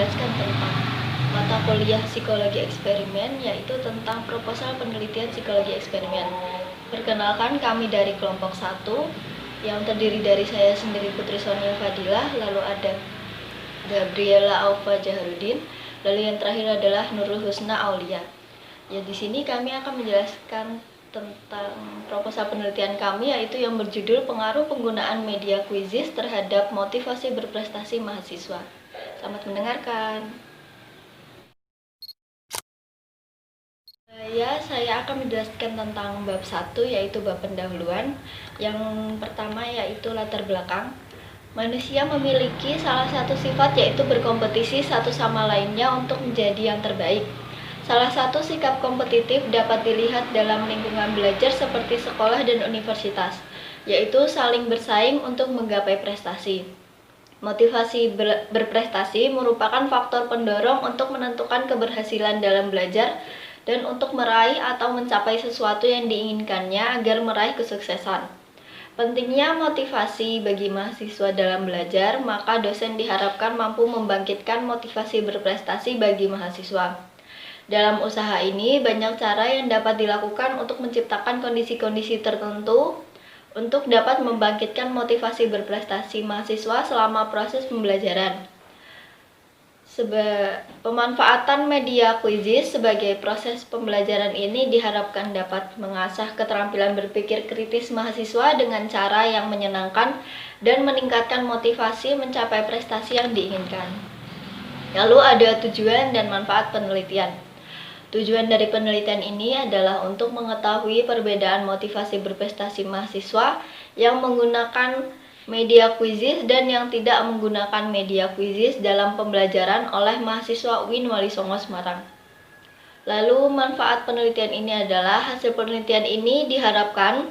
menjelaskan tentang mata kuliah psikologi eksperimen, yaitu tentang proposal penelitian psikologi eksperimen. Perkenalkan, kami dari kelompok 1 yang terdiri dari saya sendiri Putri Sonia Fadilah, lalu ada Gabriela Aufa Jaharudin, lalu yang terakhir adalah Nurul Husna Aulia. Ya, di sini kami akan menjelaskan tentang proposal penelitian kami, yaitu yang berjudul pengaruh penggunaan media kuisis terhadap motivasi berprestasi mahasiswa. Selamat mendengarkan. Saya akan menjelaskan tentang bab 1, yaitu bab pendahuluan. Yang pertama yaitu latar belakang. Manusia memiliki salah satu sifat, yaitu berkompetisi satu sama lainnya untuk menjadi yang terbaik. Salah satu sikap kompetitif dapat dilihat dalam lingkungan belajar seperti sekolah dan universitas, yaitu saling bersaing untuk menggapai prestasi. Motivasi berprestasi merupakan faktor pendorong untuk menentukan keberhasilan dalam belajar dan untuk meraih atau mencapai sesuatu yang diinginkannya agar meraih kesuksesan. Pentingnya motivasi bagi mahasiswa dalam belajar, maka dosen diharapkan mampu membangkitkan motivasi berprestasi bagi mahasiswa. Dalam usaha ini, banyak cara yang dapat dilakukan untuk menciptakan kondisi-kondisi tertentu untuk dapat membangkitkan motivasi berprestasi mahasiswa selama proses pembelajaran. Pemanfaatan media kuisis sebagai proses pembelajaran ini diharapkan dapat mengasah keterampilan berpikir kritis mahasiswa dengan cara yang menyenangkan dan meningkatkan motivasi mencapai prestasi yang diinginkan. Lalu ada tujuan dan manfaat penelitian. Tujuan dari penelitian ini adalah untuk mengetahui perbedaan motivasi berprestasi mahasiswa yang menggunakan media kuisis dan yang tidak menggunakan media kuisis dalam pembelajaran oleh mahasiswa UIN Wali Songo Semarang. Lalu manfaat penelitian ini adalah hasil penelitian ini diharapkan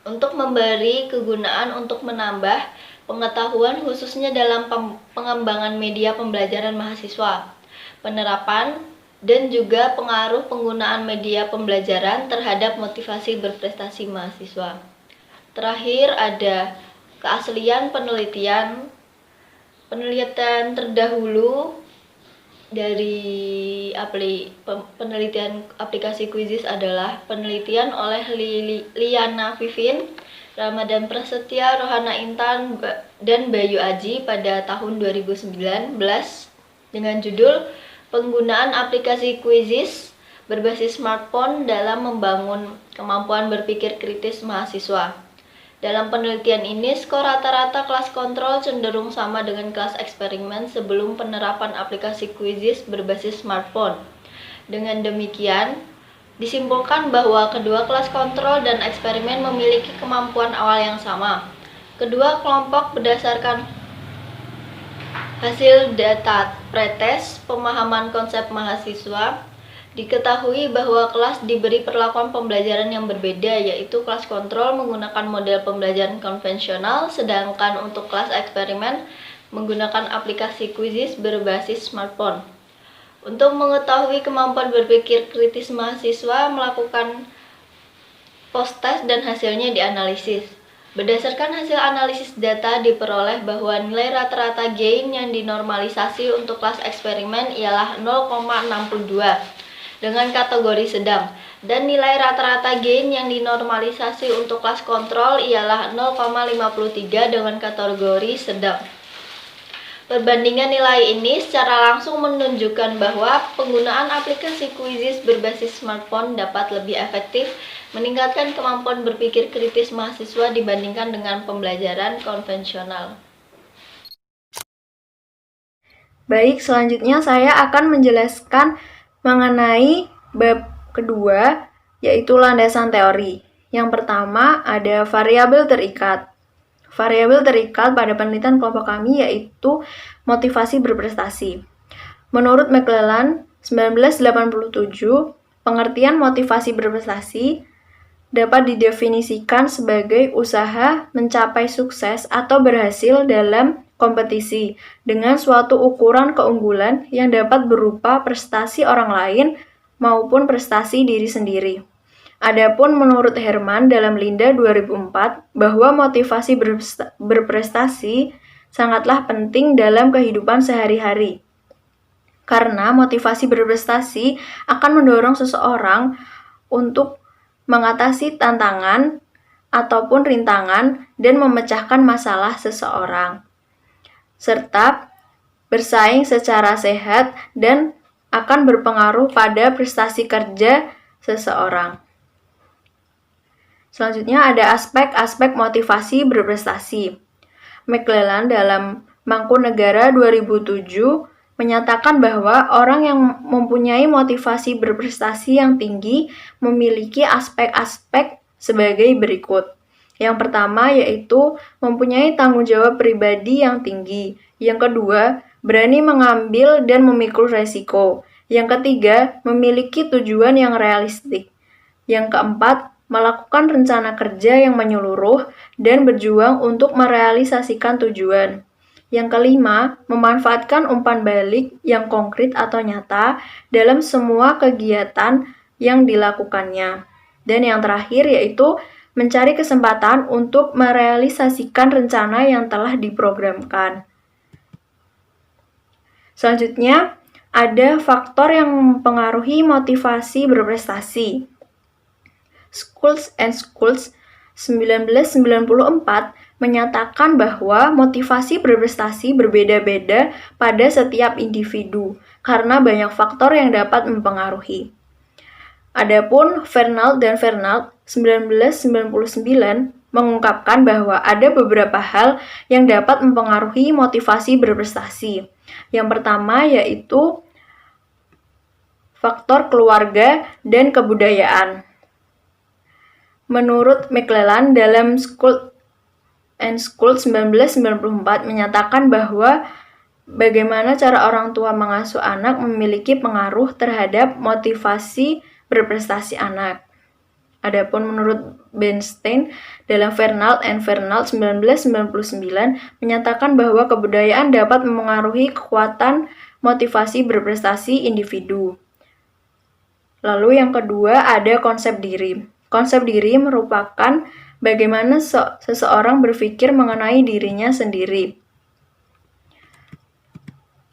untuk memberi kegunaan untuk menambah pengetahuan khususnya dalam pengembangan media pembelajaran mahasiswa, penerapan dan juga pengaruh penggunaan media pembelajaran terhadap motivasi berprestasi mahasiswa. Terakhir ada keaslian penelitian. Penelitian terdahulu dari penelitian aplikasi kuisis adalah penelitian oleh Liana Vivin, Ramadan Prasetya, Rohana Intan, dan Bayu Aji pada tahun 2019 dengan judul Penggunaan aplikasi kuisis berbasis smartphone dalam membangun kemampuan berpikir kritis mahasiswa. Dalam penelitian ini, skor rata-rata kelas kontrol cenderung sama dengan kelas eksperimen sebelum penerapan aplikasi kuisis berbasis smartphone. Dengan demikian, disimpulkan bahwa kedua kelas kontrol dan eksperimen memiliki kemampuan awal yang sama. Kedua kelompok berdasarkan hasil data pretest pemahaman konsep mahasiswa, diketahui bahwa kelas diberi perlakuan pembelajaran yang berbeda, yaitu kelas kontrol menggunakan model pembelajaran konvensional, sedangkan untuk kelas eksperimen menggunakan aplikasi kuisis berbasis smartphone. Untuk mengetahui kemampuan berpikir kritis mahasiswa, melakukan post-test dan hasilnya dianalisis. Berdasarkan hasil analisis data diperoleh bahwa nilai rata-rata gain yang dinormalisasi untuk kelas eksperimen ialah 0,62 dengan kategori sedang, dan nilai rata-rata gain yang dinormalisasi untuk kelas kontrol ialah 0,53 dengan kategori sedang. Perbandingan nilai ini secara langsung menunjukkan bahwa penggunaan aplikasi kuisis berbasis smartphone dapat lebih efektif meningkatkan kemampuan berpikir kritis mahasiswa dibandingkan dengan pembelajaran konvensional. Baik, selanjutnya saya akan menjelaskan mengenai bab kedua, yaitu landasan teori. Yang pertama ada variabel terikat. Variabel terikat pada penelitian kelompok kami yaitu motivasi berprestasi. Menurut McClellan 1987, pengertian motivasi berprestasi dapat didefinisikan sebagai usaha mencapai sukses atau berhasil dalam kompetisi dengan suatu ukuran keunggulan yang dapat berupa prestasi orang lain maupun prestasi diri sendiri. Adapun menurut Herman dalam Linda 2004 bahwa motivasi berprestasi sangatlah penting dalam kehidupan sehari-hari. Karena motivasi berprestasi akan mendorong seseorang untuk mengatasi tantangan ataupun rintangan dan memecahkan masalah seseorang, serta bersaing secara sehat dan akan berpengaruh pada prestasi kerja seseorang. Selanjutnya ada aspek-aspek motivasi berprestasi. McClelland dalam Mangkunegara 2007 menyatakan bahwa orang yang mempunyai motivasi berprestasi yang tinggi memiliki aspek-aspek sebagai berikut. Yang pertama yaitu mempunyai tanggung jawab pribadi yang tinggi. Yang kedua, berani mengambil dan memikul resiko. Yang ketiga, memiliki tujuan yang realistik. Yang keempat, melakukan rencana kerja yang menyeluruh dan berjuang untuk merealisasikan tujuan. Yang kelima, memanfaatkan umpan balik yang konkret atau nyata dalam semua kegiatan yang dilakukannya. Dan yang terakhir yaitu mencari kesempatan untuk merealisasikan rencana yang telah diprogramkan. Selanjutnya, ada faktor yang mempengaruhi motivasi berprestasi. Schultz and Schultz 1994 menyatakan bahwa motivasi berprestasi berbeda-beda pada setiap individu karena banyak faktor yang dapat mempengaruhi. Adapun Fernald dan Fernald 1999 mengungkapkan bahwa ada beberapa hal yang dapat mempengaruhi motivasi berprestasi. Yang pertama yaitu faktor keluarga dan kebudayaan. Menurut McClelland dalam Schultz and Schultz 1994 menyatakan bahwa bagaimana cara orang tua mengasuh anak memiliki pengaruh terhadap motivasi berprestasi anak. Adapun menurut Bernstein dalam Fernald and Fernald 1999 menyatakan bahwa kebudayaan dapat memengaruhi kekuatan motivasi berprestasi individu. Lalu yang kedua ada konsep diri. Konsep diri merupakan bagaimana seseorang berpikir mengenai dirinya sendiri.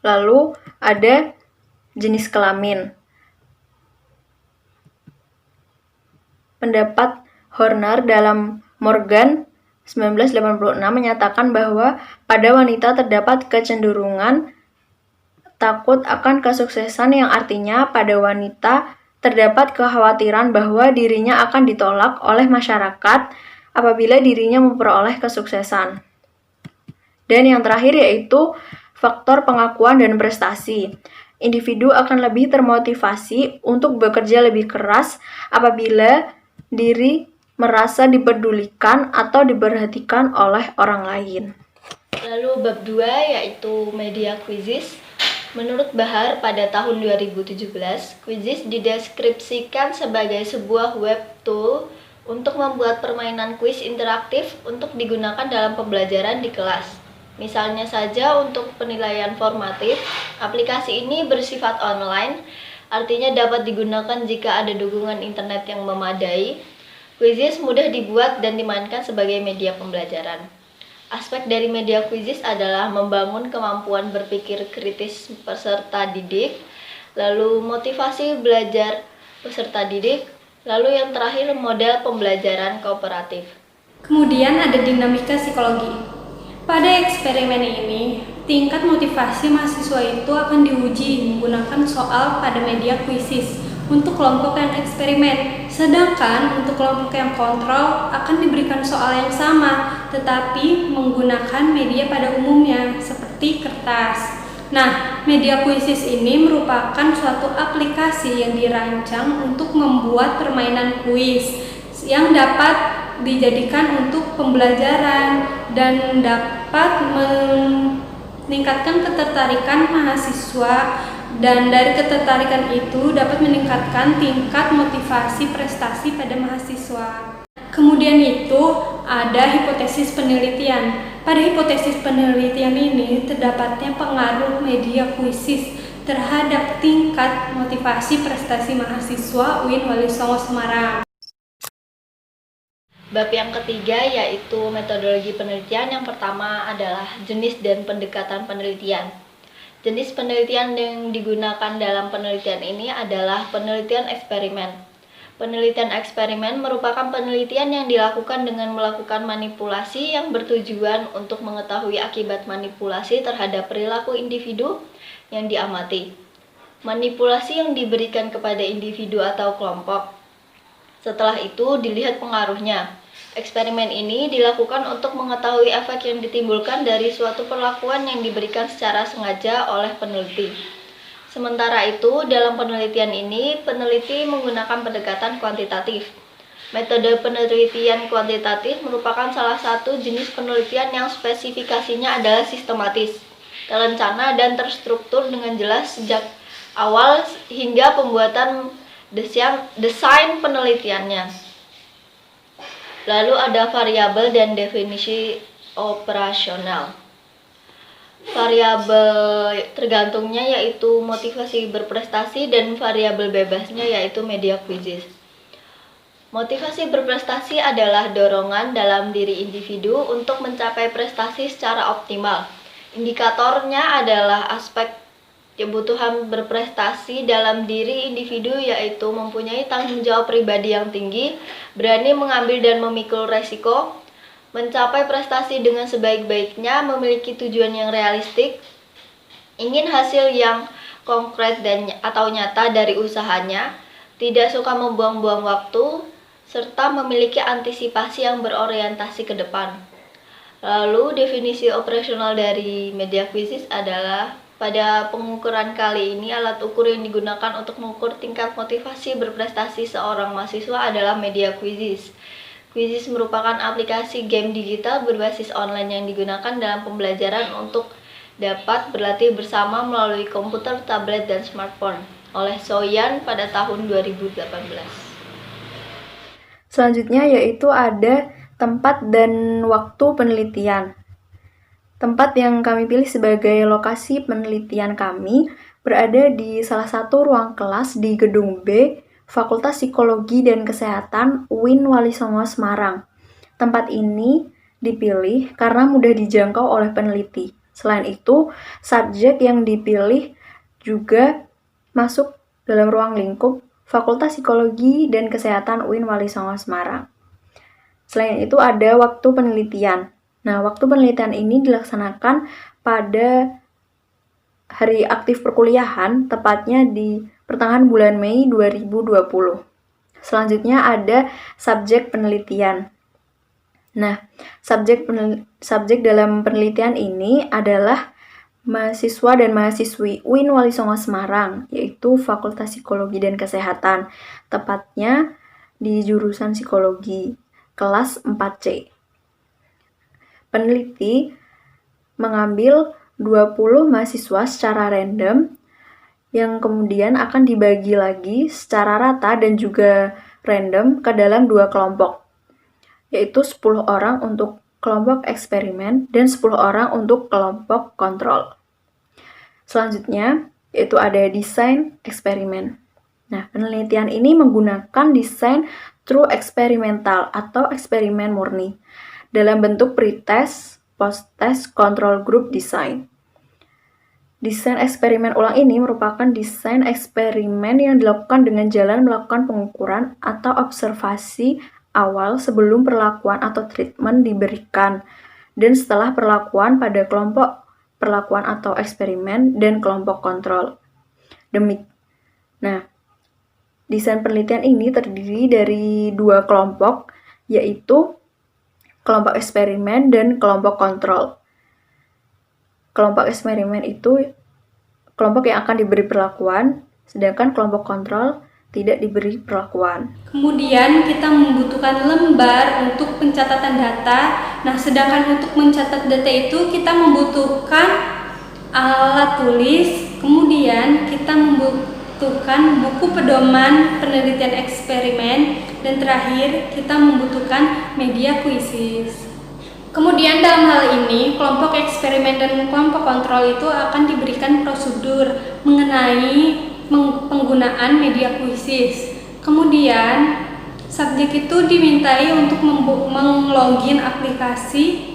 Lalu ada jenis kelamin. Pendapat Horner dalam Morgan 1986 menyatakan bahwa pada wanita terdapat kecenderungan takut akan kesuksesan yang artinya pada wanita terdapat kekhawatiran bahwa dirinya akan ditolak oleh masyarakat apabila dirinya memperoleh kesuksesan. Dan yang terakhir yaitu faktor pengakuan dan prestasi. Individu akan lebih termotivasi untuk bekerja lebih keras apabila diri merasa dipedulikan atau diperhatikan oleh orang lain. Lalu bab 2 yaitu media quizzes. Menurut Bahar, pada tahun 2017, Quizzes dideskripsikan sebagai sebuah web tool untuk membuat permainan kuis interaktif untuk digunakan dalam pembelajaran di kelas. Misalnya saja untuk penilaian formatif, aplikasi ini bersifat online, artinya dapat digunakan jika ada dukungan internet yang memadai. Quizzes mudah dibuat dan dimainkan sebagai media pembelajaran. Aspek dari media quizzes adalah membangun kemampuan berpikir kritis peserta didik, lalu motivasi belajar peserta didik, lalu yang terakhir model pembelajaran kooperatif. Kemudian ada dinamika psikologi. Pada eksperimen ini, tingkat motivasi mahasiswa itu akan diuji menggunakan soal pada media quizzes untuk kelompok yang eksperimen, sedangkan untuk kelompok yang kontrol akan diberikan soal yang sama, tetapi menggunakan media pada umumnya, seperti kertas. Nah, media quizzes ini merupakan suatu aplikasi yang dirancang untuk membuat permainan kuis yang dapat dijadikan untuk pembelajaran dan dapat meningkatkan ketertarikan mahasiswa, dan dari ketertarikan itu dapat meningkatkan tingkat motivasi prestasi pada mahasiswa. Kemudian itu ada hipotesis penelitian. Pada hipotesis penelitian ini terdapatnya pengaruh media quizzes terhadap tingkat motivasi prestasi mahasiswa UIN Wali Songo Semarang. Bab yang ketiga yaitu metodologi penelitian. Yang pertama adalah jenis dan pendekatan penelitian. Jenis penelitian yang digunakan dalam penelitian ini adalah penelitian eksperimen. Penelitian eksperimen merupakan penelitian yang dilakukan dengan melakukan manipulasi yang bertujuan untuk mengetahui akibat manipulasi terhadap perilaku individu yang diamati. Manipulasi yang diberikan kepada individu atau kelompok. Setelah itu dilihat pengaruhnya. Eksperimen ini dilakukan untuk mengetahui efek yang ditimbulkan dari suatu perlakuan yang diberikan secara sengaja oleh peneliti. Sementara itu, dalam penelitian ini, peneliti menggunakan pendekatan kuantitatif. Metode penelitian kuantitatif merupakan salah satu jenis penelitian yang spesifikasinya adalah sistematis, terencana, dan terstruktur dengan jelas sejak awal hingga pembuatan desain penelitiannya. Lalu ada variabel dan definisi operasional. Variabel tergantungnya yaitu motivasi berprestasi dan variabel bebasnya yaitu media quizzes. Motivasi berprestasi adalah dorongan dalam diri individu untuk mencapai prestasi secara optimal. Indikatornya adalah aspek kebutuhan berprestasi dalam diri individu yaitu mempunyai tanggung jawab pribadi yang tinggi, berani mengambil dan memikul resiko, mencapai prestasi dengan sebaik-baiknya, memiliki tujuan yang realistik, ingin hasil yang konkret atau nyata dari usahanya, tidak suka membuang-buang waktu, serta memiliki antisipasi yang berorientasi ke depan. Lalu definisi operasional dari media quizzes adalah pada pengukuran kali ini, alat ukur yang digunakan untuk mengukur tingkat motivasi berprestasi seorang mahasiswa adalah media quizzes. Quizzes merupakan aplikasi game digital berbasis online yang digunakan dalam pembelajaran untuk dapat berlatih bersama melalui komputer, tablet, dan smartphone oleh Soyan pada tahun 2018. Selanjutnya yaitu ada tempat dan waktu penelitian. Tempat yang kami pilih sebagai lokasi penelitian kami berada di salah satu ruang kelas di Gedung B, Fakultas Psikologi dan Kesehatan UIN Wali Songo Semarang. Tempat ini dipilih karena mudah dijangkau oleh peneliti. Selain itu, subjek yang dipilih juga masuk dalam ruang lingkup Fakultas Psikologi dan Kesehatan UIN Wali Songo Semarang. Selain itu ada waktu penelitian. Nah, waktu penelitian ini dilaksanakan pada hari aktif perkuliahan, tepatnya di pertengahan bulan Mei 2020. Selanjutnya ada subjek penelitian. Nah, subjek dalam penelitian ini adalah mahasiswa dan mahasiswi UIN Wali Songo Semarang, yaitu Fakultas Psikologi dan Kesehatan, tepatnya di jurusan Psikologi, kelas 4C. Peneliti mengambil 20 mahasiswa secara random yang kemudian akan dibagi lagi secara rata dan juga random ke dalam 2 kelompok, yaitu 10 orang untuk kelompok eksperimen dan 10 orang untuk kelompok kontrol. Selanjutnya, yaitu ada desain eksperimen. Nah, penelitian ini menggunakan desain true eksperimental atau eksperimen murni dalam bentuk pre-test, post-test, control group design. Desain eksperimen ulang ini merupakan desain eksperimen yang dilakukan dengan jalan melakukan pengukuran atau observasi awal sebelum perlakuan atau treatment diberikan dan setelah perlakuan pada kelompok perlakuan atau eksperimen dan kelompok kontrol. Nah, desain penelitian ini terdiri dari 2 kelompok, yaitu kelompok eksperimen dan kelompok kontrol. Kelompok eksperimen itu kelompok yang akan diberi perlakuan, sedangkan kelompok kontrol tidak diberi perlakuan. Kemudian kita membutuhkan lembar untuk pencatatan data. Nah, sedangkan untuk mencatat data itu kita membutuhkan alat tulis, kemudian kita membutuhkan buku pedoman penelitian eksperimen, dan terakhir kita membutuhkan media quizzes. Kemudian dalam hal ini, kelompok eksperimen dan kelompok kontrol itu akan diberikan prosedur mengenai penggunaan media quizzes. Kemudian, subjek itu dimintai untuk menglogin aplikasi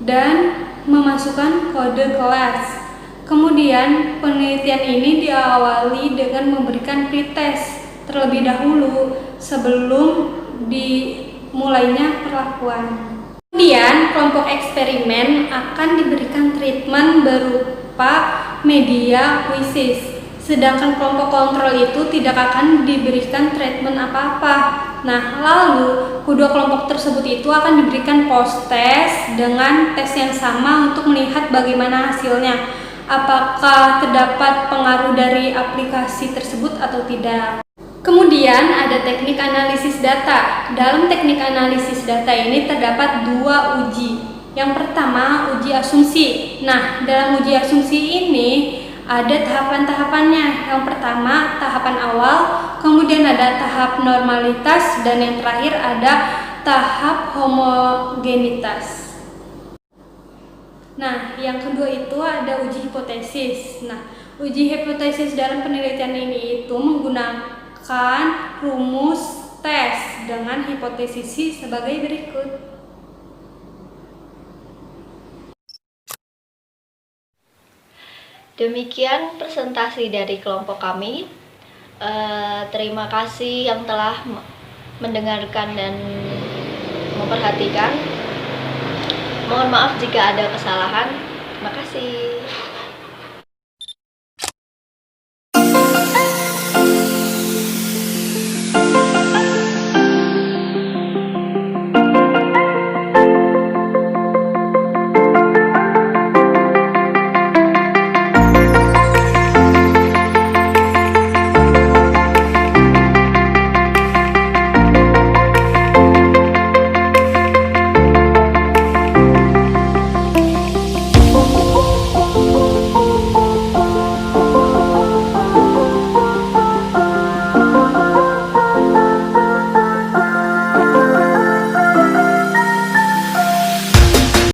dan memasukkan kode kelas. Kemudian, penelitian ini diawali dengan memberikan pretest terlebih dahulu sebelum dimulainya perlakuan. Kemudian, kelompok eksperimen akan diberikan treatment berupa media kuisis, sedangkan kelompok kontrol itu tidak akan diberikan treatment apa-apa. Nah, lalu kedua kelompok tersebut itu akan diberikan post-test dengan tes yang sama untuk melihat bagaimana hasilnya. Apakah terdapat pengaruh dari aplikasi tersebut atau tidak. Kemudian ada teknik analisis data. Dalam teknik analisis data ini terdapat dua uji. Yang pertama, uji asumsi. Nah, dalam uji asumsi ini ada tahapan-tahapannya. Yang pertama, tahapan awal, kemudian ada tahap normalitas, dan yang terakhir ada tahap homogenitas. Nah, yang kedua itu ada uji hipotesis. Nah, uji hipotesis dalam penelitian ini itu menggunakan rumus tes dengan hipotesis sebagai berikut. Demikian presentasi dari kelompok kami. Terima kasih yang telah mendengarkan dan memperhatikan. Mohon maaf jika ada kesalahan. Terima kasih.